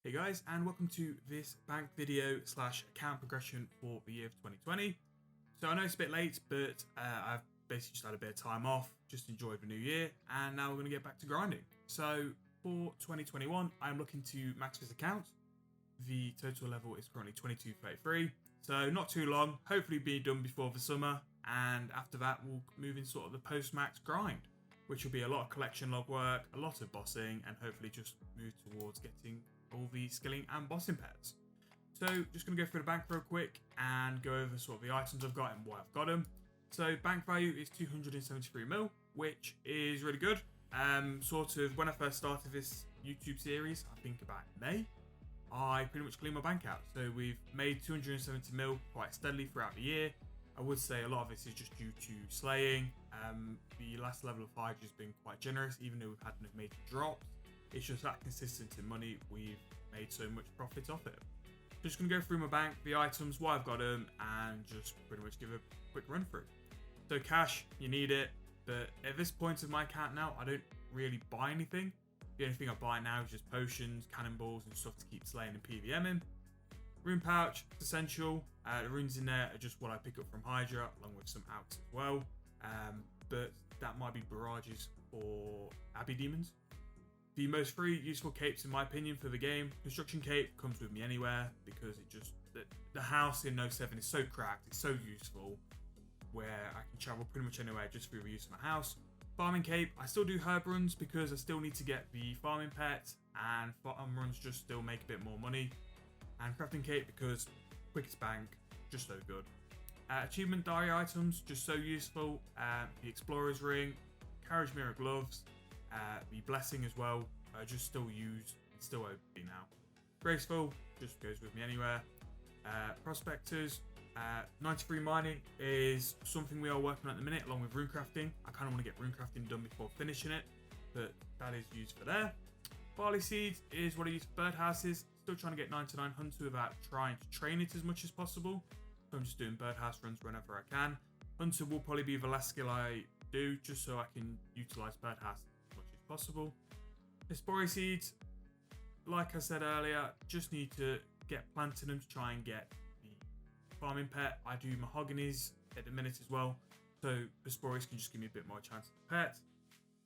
Hey guys, and welcome to this bank video / account progression for the year of 2020. So I know it's a bit late, but I've basically just had a bit of time off, just enjoyed the new year, and now we're going to get back to grinding. So for 2021, I'm looking to max this account. The total level is currently 2233, so not too long, hopefully be done before the summer, and after that we'll move in sort of the post-max grind, which will be a lot of collection log work, a lot of bossing, and hopefully just move towards getting all the skilling and bossing pets. So just going to go through the bank real quick and go over sort of the items I've got and why I've got them. So bank value is 273 mil, which is really good. Sort of when I first started this YouTube series, I think about May, I pretty much cleaned my bank out. So we've made 270 mil quite steadily throughout the year. I would say a lot of this is just due to slaying. The last level of Hydra has been quite generous, even though we've had no major drops. It's just that consistent in money, we've made so much profit off it. Just going to go through my bank, the items, why I've got them, and just pretty much give a quick run through. So cash, you need it, but at this point of my account now, I don't really buy anything. The only thing I buy now is just potions, cannonballs, and stuff to keep slaying and PVM in. Rune pouch, it's essential. The runes in there are just what I pick up from Hydra, along with some outs as well. But that might be barrages or Abbey demons. The most free useful capes in my opinion for the game. Construction cape comes with me anywhere because it just the house in 07 is so cracked, it's so useful where I can travel pretty much anywhere just through the use of my house. Farming cape, I still do herb runs because I still need to get the farming pet, and farm runs just still make a bit more money. And crafting cape because quickest bank, just so good. Achievement diary items, just so useful. The explorer's ring, carriage mirror gloves. The blessing as well, I just still use, it's still OP now. Graceful, just goes with me anywhere. Prospectors, 93 mining is something we are working on at the minute along with rune crafting. I kind of want to get rune crafting done before finishing it, but that is used for there. Barley seeds is what I use for birdhouses. Still trying to get 99 hunter without trying to train it as much as possible. So I'm just doing birdhouse runs whenever I can. Hunter will probably be the last skill I do just so I can utilize birdhouse possible. Espori seeds, like I said earlier, just need to get planting them to try and get the farming pet. I do mahoganies at the minute as well, so the spories can just give me a bit more chance of the pet.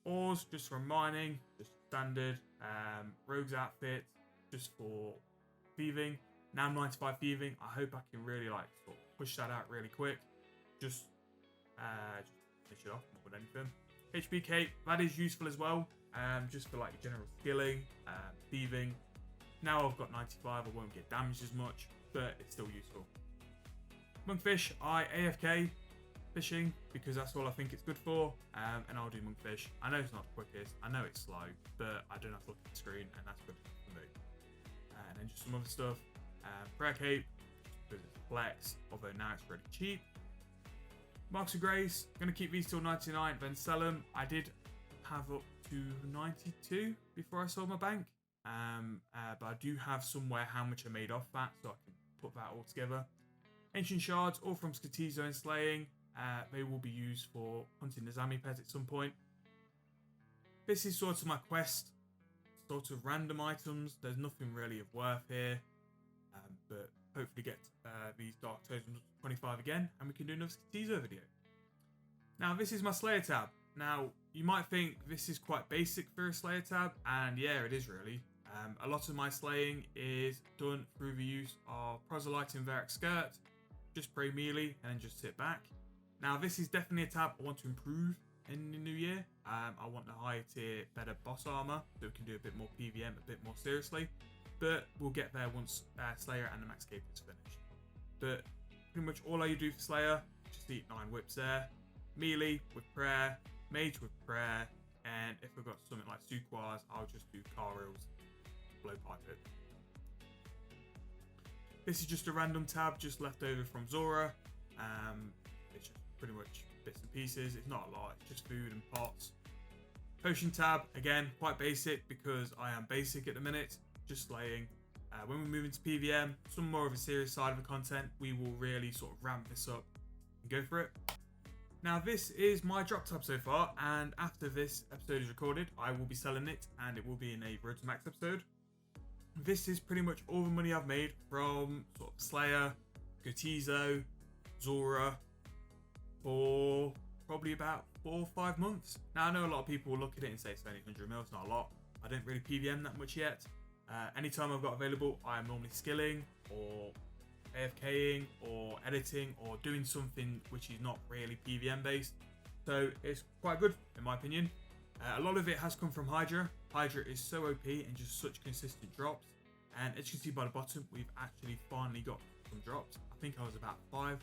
Ores, just from mining, just standard. Rogue's outfit, just for thieving. Now I'm 95 thieving. I hope I can really sort of push that out really quick. Just finish it off, not with anything. HP cape, that is useful as well, just for your general skilling, thieving. Now I've got 95, I won't get damaged as much, but it's still useful. Monkfish, I AFK fishing because that's all I think it's good for, and I'll do monkfish. I know it's not the quickest, I know it's slow, but I don't have to look at the screen, and that's good for me. And then just some other stuff. Prayer cape, because it's flex, although now it's really cheap. Marks of Grace, going to keep these till 99, then sell them. I did have up to 92 before I sold my bank, but I do have somewhere how much I made off that, so I can put that all together. Ancient Shards, all from Skatizo and Slaying. They will be used for hunting the Zami pet at some point. This is sort of my quest, sort of random items. There's nothing really of worth here, but hopefully get these Dark Totems 25 again, and we can do another Skatizo video. Now this is my Slayer tab. Now you might think this is quite basic for a Slayer tab, and yeah, it is really. A lot of my slaying is done through the use of Proselyte and Varric Skirt. Just pray melee and then just sit back. Now this is definitely a tab I want to improve in the new year. I want the higher tier, better boss armor, so we can do a bit more PVM, a bit more seriously. But we'll get there once Slayer and the Max Cape is finished. But pretty much all I do for Slayer, just eat 9 whips there. Melee with prayer, mage with prayer, and if I've got something like Suquas, I'll just do Carils, blowpipe it. This is just a random tab just left over from Zora. It's just pretty much bits and pieces. It's not a lot, it's just food and pots. Potion tab, again, quite basic because I am basic at the minute. Just slaying. When we move into PVM, some more of a serious side of the content, we will really sort of ramp this up and go for it. Now this is my drop tab so far, and after this episode is recorded, I will be selling it, and it will be in a roadtomax episode. this is pretty much all the money I've made from sort of Slayer, Gotizo, Zora for probably about 4 or 5 months. Now I know a lot of people will look at it and say it's only 100 mil, it's not a lot. I don't really PVM that much yet. Anytime I've got available, I am normally skilling or AFKing or editing or doing something which is not really PVM based. So it's quite good in my opinion. A lot of it has come from Hydra. Hydra is so OP and just such consistent drops. And as you can see by the bottom, we've actually finally got some drops. I think I was about 500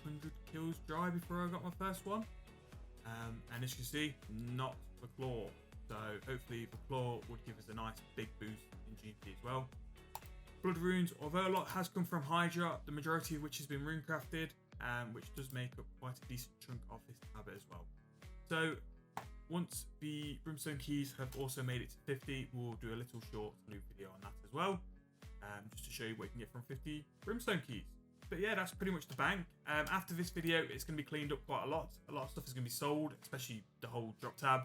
kills dry before I got my first one. And as you can see, not the claw. So hopefully the claw would give us a nice big boost in GP as well. Blood runes, although a lot has come from Hydra, the majority of which has been rune crafted, which does make up quite a decent chunk of this habit as well. So once the brimstone keys have also made it to 50, we'll do a little short loot video on that as well, just to show you what you can get from 50 brimstone keys. But yeah, that's pretty much the bank. After this video, it's going to be cleaned up quite a lot. A lot of stuff is going to be sold, especially the whole drop tab,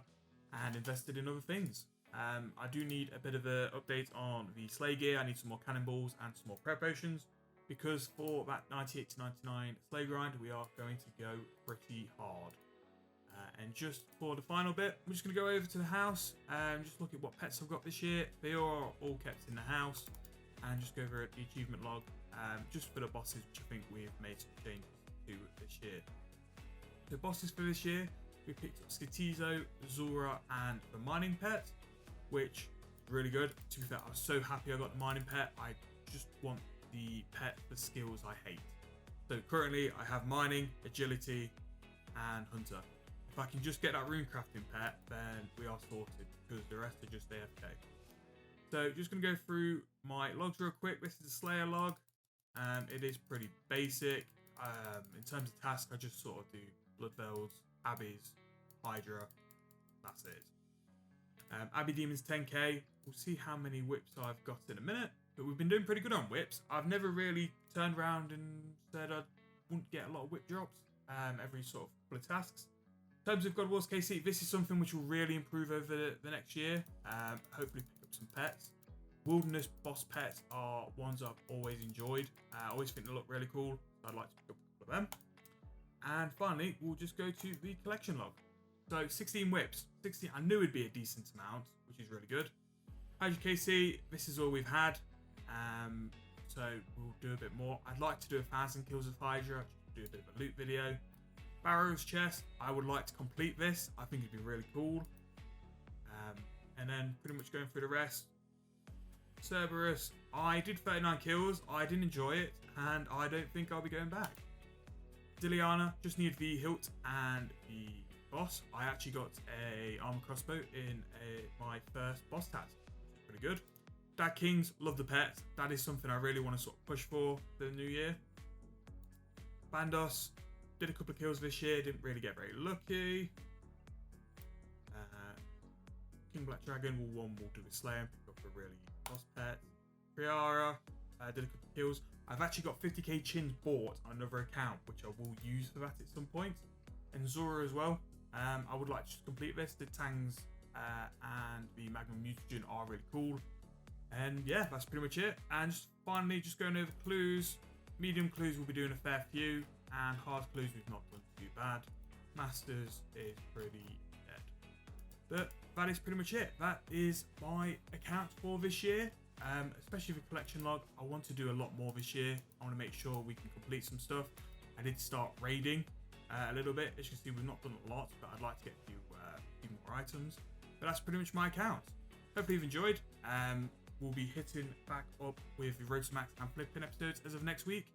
and invested in other things. I do need a bit of an update on the slay gear. I need some more cannonballs and some more prayer potions, because for that 98 to 99 slay grind, we are going to go pretty hard. And just for the final bit, I'm just going to go over to the house and just look at what pets I've got this year. They are all kept in the house, and just go over the achievement log, just for the bosses, which I think we've made some changes to this year. The bosses for this year, we picked up Skitizo, Zora, and the mining pet, which is really good. To be fair, I was so happy I got the mining pet. I just want the pet for skills I hate. So currently I have mining, agility, and hunter. If I can just get that rune crafting pet, then we are sorted, because the rest are just AFK. So just going to go through my logs real quick. This is a Slayer log. It is pretty basic. In terms of tasks, I just sort of do Blood Veils, Abbeys, Hydra. That's it. Abbey Demons 10k. We'll see how many whips I've got in a minute. But we've been doing pretty good on whips. I've never really turned around and said I wouldn't get a lot of whip drops every sort of couple of tasks. In terms of God Wars KC, this is something which will really improve over the next year. Hopefully pick up some pets. Wilderness boss pets are ones I've always enjoyed. I always think they look really cool. So I'd like to pick up a couple of them. And finally, we'll just go to the collection log. So 16 whips. 16. I knew it'd be a decent amount, which is really good. Hydra KC, this is all we've had. So we'll do a bit more. I'd like to do 1,000 kills of Hydra. Do a bit of a loot video. Barrow's chest, I would like to complete this. I think it'd be really cool. And then pretty much going through the rest. Cerberus, I did 39 kills. I didn't enjoy it, and I don't think I'll be going back. Diliana, just need the hilt and the boss. I actually got a armor crossbow in my first boss task. Pretty good. Dad Kings, love the pet. That is something I really want to sort of push for the new year. Bandos, did a couple of kills this year, didn't really get very lucky. King Black Dragon, we'll do a Slayer and pick up a really boss pet. Priara, did a couple of kills. I've actually got 50k chins bought on another account, which I will use for that at some point. And Zora as well. I would like to just complete this. The Tangs and the Magnum Mutagen are really cool. And yeah, that's pretty much it. And just finally, just going over clues. Medium clues, we'll be doing a fair few. And hard clues, we've not done too bad. Masters is pretty dead. But that is pretty much it. That is my account for this year. Especially the collection log. I want to do a lot more this year. I want to make sure we can complete some stuff. I did start raiding a little bit. As you can see, we've not done a lot, but I'd like to get a few more items. But that's pretty much my account. Hopefully you've enjoyed. We'll be hitting back up with the roadtomax and flipping episodes as of next week.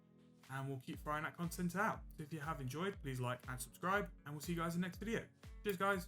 And we'll keep throwing that content out. So if you have enjoyed, please like and subscribe. And we'll see you guys in the next video. Cheers, guys.